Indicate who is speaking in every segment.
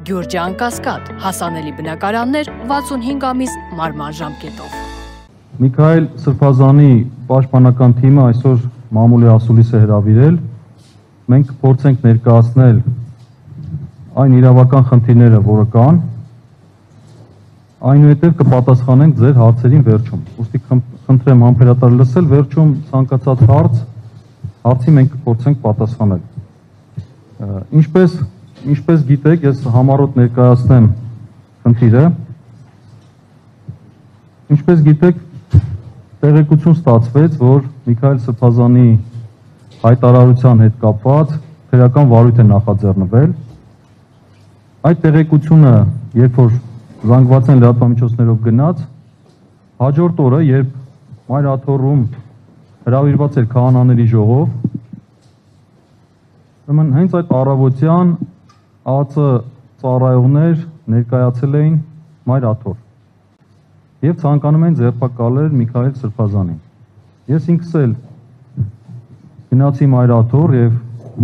Speaker 1: Գյուրջան Կասկադ, հասանելի բնակարաններ 65 ամիս մարման ժամկետով։
Speaker 2: Միքայել Սրբազանի պաշտպանական թիմը այսօր մամուլի ասուլիս է հրավիրել։ Մենք փորձենք ներկայացնել այն իրավական խնդիրները, որը կան, այնուհետև կպատասխանենք ձեր հարցերին վերջում։ Ուստի խնդրեմ համբերատար լսել, վերջում ցանկացած հարցի մենք կփորձենք պատասխանել։ Ինչպես գիտեք, ես համառոտ ներկայացնեմ խնդիրը։ Ինչպես գիտեք, տեղեկություն ստացվեց, որ Միքայել Սրբազանի հայտարարության հետ կապված քրեական վարույթ է նախաձեռնվել։ Այդ տեղեկությունը, երբ որ զանգվածային լրատվամիջոցներով գնաց, հաջորդ օրը, երբ Մայր աթոռում հրավիրված էր քահանաների ժողով, հենց այդ առավոտյան ԱԱԾ ծառայողներ ներկայացել էին Մայր աթոռ եւ ցանկանում են ձերբակալել Միքայել Սրբազանին։ Ես ինքս էլ գնացի Մայր աթոռ եւ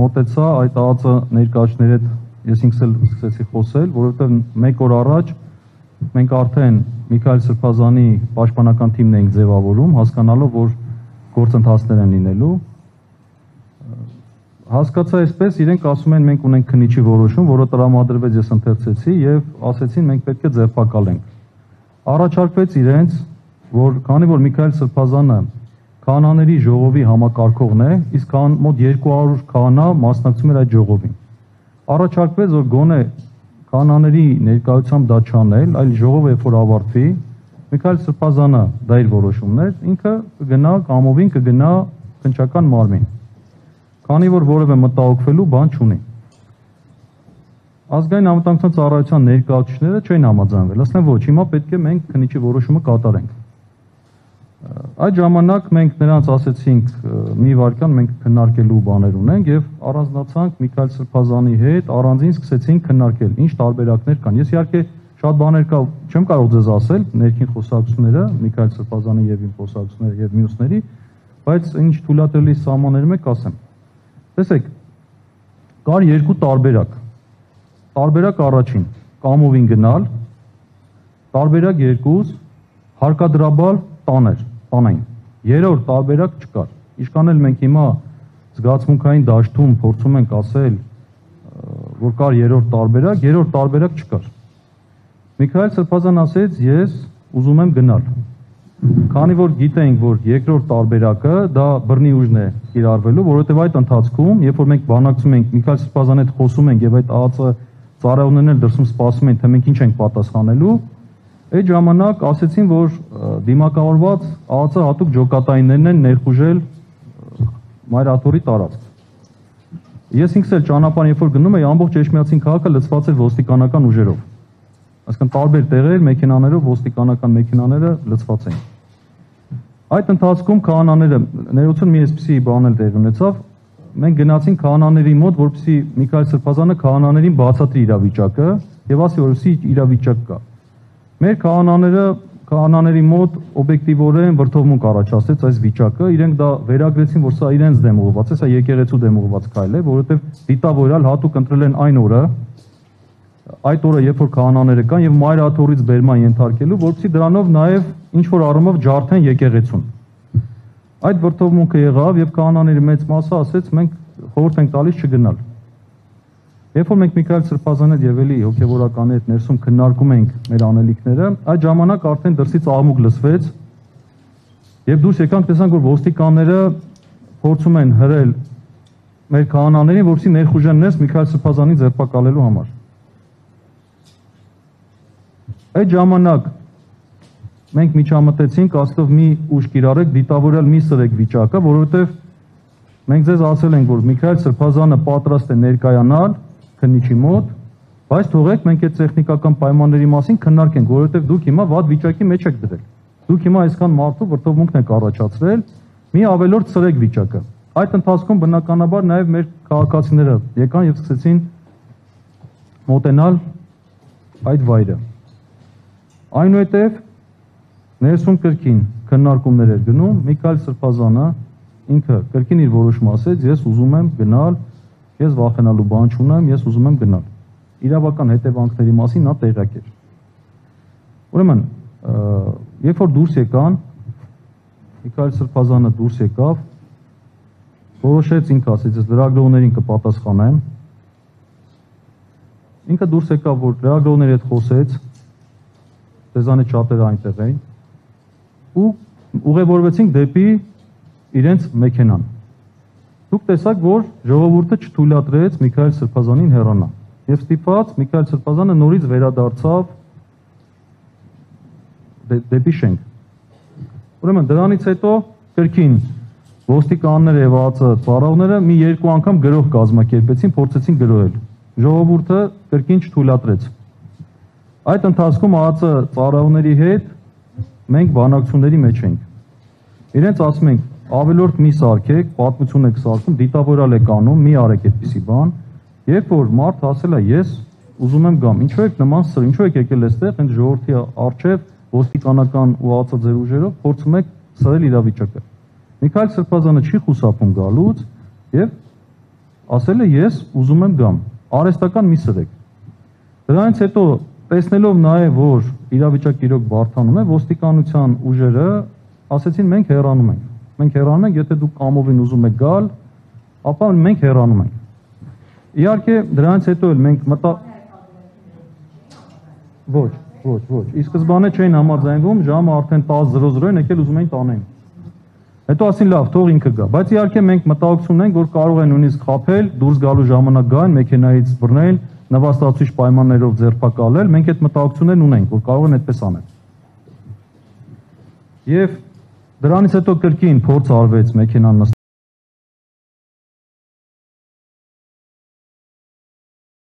Speaker 2: մոտեցա այդ ԱԱԾ ներկայացուցիչների հետ, ես ինքս էլ սկսեցի խոսել, որովհետեւ մեկ օր առաջ մենք արդեն Միքայել Սրբազանի պաշտպանական թիմն էինք ձևավորում, հասկանալով, որ գործընթացներ են լինելու։ Հասկացա այսպես, իրենք ասում են մենք ունենք քննիչի որոշում, որը տրամադրվեց, ես ընթերցեցի եւ ասեցին մենք պետք է ձերբակալենք։ Առաջարկվեց իրենց, որ քանի որ Միքայել Սրբազանը քահանաների ժողովի համակարգողն է, իսկ մոտ 200 քահանա մասնակցում էր այդ ժողովին։ Առաջարկվեց, որ գոնե քահանաների ներկայությամբ դա չանել, այլ ժողովը երբ որ ավարտվի, Միքայել Սրբազանը դա իր որոշումն էր, ինքը կգնա կամովին կգնա քննչական մարմին։ Քանի որ որևէ մտահոգվելու բան չունի։ Ազգային անվտանգության ծառայության ներկայացուցիչները չէին համաձայնվել, ասեն ոչ, հիմա պետք է մենք քննիչի որոշումը կատարենք։ Այդ ժամանակ մենք նրանց ասեցինք մի վարքան մենք քննարկելու բաներ ունենք եւ առանձնացանք Միքայել Սրբազանի հետ, առանձին սկսեցինք քննարկել ինչ տարբերակներ կան։ Ես իհարկե շատ բաներ կա, չեմ կարող ձեզ ասել, ներքին խոսակցությունները, Միքայել Սրբազանի եւ իմ խոսակցությունները եւ մյուսների, բայց ինչ թույլատրելի սահմաններում է կասեմ։ Տեսեք, կար երկու տարբերակ։ Տարբերակ առաջին՝ կամովին գնալ, տարբերակ երկուս՝ հարկադրաբար տանային։ Երրորդ տարբերակ չկար։ Ինչքան էլ մենք հիմա զգացմունքային դաշտում փորձում ենք ասել, որ կար երրորդ տարբերակ չկար։ Միքայել Սրբազան ասեց, ես ուզում եմ գնալ։ Քանի որ գիտենք, որ երկրորդ տարբերակը դա բռնի ուժն է կիրառվելու, որովհետև այդ ընթացքում, երբ որ մենք բանակցում ենք, Միքայել Սրբազանի հետ խոսում ենք եւ այդ ԱԱԾ ծառայողներն էլ դրսում սպասում են, թե մենք ինչ ենք պատասխանելու, այդ ժամանակ ասեցին, որ դիմակավորված ԱԱԾ հատուկ ջոկատայիններն են ներխուժել Մայր աթոռի տարածք։ Ես ինքս էլ ճանապարհ երբ որ գնում եի, ամբողջ Էջմիածին քաղաքը լցված էր ոստիկանական ուժերով։ Այսինքն տարբեր տեղեր, մեքենաներով, ոստիկանական մեքենաները լցված էին։ Այդ ընթացքում քահանաները, ներողություն, մի այսպիսի բան էլ տեղի ունեցավ, մենք գնացինք քահանաների մոտ, որպեսզի Միքայել Սրբազանը քահանաներին բացատրի իրավիճակը եւ ասի, որ սի իրավիճակ կա։ Մեր քահանաների մոտ օբյեկտիվորեն վրդովմունք առաջացրեց այս վիճակը, իրենք դա վերագրեցին, որ սա իրենց դեմ ուղղված է, սա եկեղեցու դեմ ուղղված քայլ է, որովհետեւ դիտավորյալ հատուկ ընտրել են այն օրը, երբ որ քահանաները կան եւ Մայր աթոռից բերման ենթարկելու, որպեսզի դրանով նաեւ ինչ որ առումով ջարդեն եկեղեցուն։ Այդ վրդովմունքը եղավ եւ քահանաների մեծ մասը ասեց մենք խորհուրդ ենք տալիս չգնալ։ Երբ որ մենք Միքայել Սրբազանի հետ եւ էլի հոգեվորականի հետ ներսում քննարկում ենք մեր անելիքները, այդ ժամանակ արդեն դրսից աղմուկ լսվեց եւ դուրս եկանք տեսանք, որ ոստիկանները փորձում են հրել մեր քահանաներին, որպեսզի ներխուժեն ներս Միքայել Սրբազանի ձերբակալելու համար։ Այդ ժամանակ մենք միջամտեցինք, ասելով մի ուժ կիրառեք, դիտավորյալ մի սրեք վիճակը, որովհետև մենք ձեզ ասել ենք, որ Միքայել Սրբազանը պատրաստ է ներկայանալ քննիչի մոտ, բայց թողեք մենք այդ տեխնիկական պայմանների մասին քննարկենք, որովհետև դուք հիմա վատ վիճակի մեջ եք դրել։ Դուք հիմա այսքան մարդու վրդովմունքն եք առաջացրել, մի ավելորդ սրեք վիճակը։ Այդ ընթացքում բնականաբար նաև մեր քաղաքացիները եկան եւ սկսեցին մոտենալ այդ վայրը։ Այնուհետև ներսում կրկին քննարկումներ էր գնում, Միքայել Սրբազանը ինքը կրկին իր որոշումը ասեց, ես ուզում եմ գնալ, ես վախենալու բան չունեմ, ես ուզում եմ գնալ։ իրավական հետևանքների մասին նա տեղյակ էր։ Ուրեմն, երբ որ դուրս եկան, Միքայել Սրբազանը դուրս եկավ, որոշեց ինքը ասեց, ես լրագրողներին կպատասխանեմ։ Ինքը դուրս եկավ, որ լրագրողների հետ խոսեց, դեզանից շատերը այնտեղ էին, ու ուղևորվեցինք դեպի իրենց մեքենան։ Դուք տեսաք, որ ժողովուրդը չթույլատրեց Միքայել Սրբազանին հեռանա։ Եվ ստիպված Միքայել Սրբազանը նորից վերադարձավ դեպի շենք։ Ուրեմն դրանից հետո կրկին ոստիկանները եւ ԱԱԾ ծառայողները մի երկու անգամ գրող կազմակերպեցին, փորձեցին գրոհել։ Ժողովուրդը կրկին չթույլատրեց։ Այդ ընթացքում ԱԱԾ ծառայողների հետ մենք բանակցությունների մեջ ենք։ Իրենց ասում ենք, ավելորդ մի սարքեք, պատմություն եք սարքում, դիտավորալ եք անում, մի արեք այդպիսի բան։ Երբ որ մարդ ասել է, ես ուզում եմ գամ, ինչու եք նման սր, ինչու եք եկել այստեղ, հենց ժողովրդի առջև ոստիկանական ու ԱԱԾ ձեր ուժերով փորձում եք սրել իրավիճակը։ Միքայել Սրբազանը չի խուսափում գալուց եւ ասել է, ես ուզում եմ գամ, արհեստական մի սրեք։ Դրանից հետո տեսնելով նաեւ, որ իրավիճակը իրոք բարդանում է, ոստիկանության ուժերը ասեցին, մենք հեռանում ենք։ Մենք հեռանում ենք, եթե դուք կամովին ուզում եք գալ, ապա մենք հեռանում ենք։ Իհարկե, դրանից հետո էլ մենք Ոչ, ի սկզբանե չէին համաձայնվում, ժամը արդեն 10:00-ին եկել ուզում էին տանեն։ Հետո ասին լավ, թող ինքը գա, բայց իհարկե մենք մտահոգություն ունենք, որ կարող են նույնիսկ խաբել, դուրս գալու ժամանակ գան, մեքենայից բռնել, նվաստացուցիչ պայմաններով ձերբակալել, մենք այդ մտահոգություններն ունենք, որ կարող են այդպես անել։ Եվ դրանից հետո կրկին փորձ արվեց մեքենան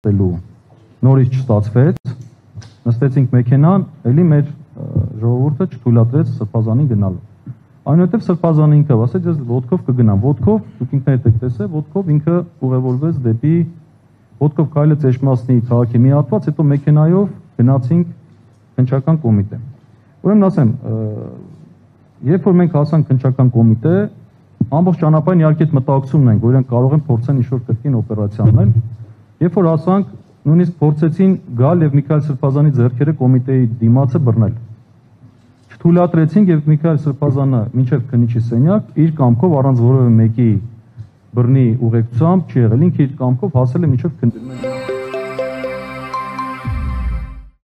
Speaker 2: նստելու, նորից չստացվեց, նստեցինք մեքենան, էլի մեր ժողովուրդը չթույլատրեց Սրբազանին գնալու։ Այնուհետև Սրբազանը ինքը ասեց, ես ոտքով կգնամ, ոտքով, դուք ինքներդ եք տեսել, ոտքով ինքը ուղևորվեց դեպի ոտքով քայլեց Էջմասնի քաղաքի մի հատված, հետո մեքենայով գնացինք քննչական կոմիտե։ Ուրեմն ասեմ, երբ որ մենք հասանք քննչական կոմիտե, ամբողջ ճանապարհին իհարկե այդ մտահոգությունն ունենք, որ իրենք կարող են փորձեն ինչ-որ կրկին օպերացիա անել։ Երբ որ հասանք, նույնիսկ փորձեցին գալ եւ Միքայել Սրբազանի ձեռքերը կոմիտեի դիմացը բռնել։ Չթույլատրեցին եւ Միքայել Սրբազանը մինչեւ քննիչի սենյակ իր կամքով առանց որևէ մեկի բռնի ուղեկցությամբ չի եղել, ինքը իր կամքով հասել է մինչեւ քննիչի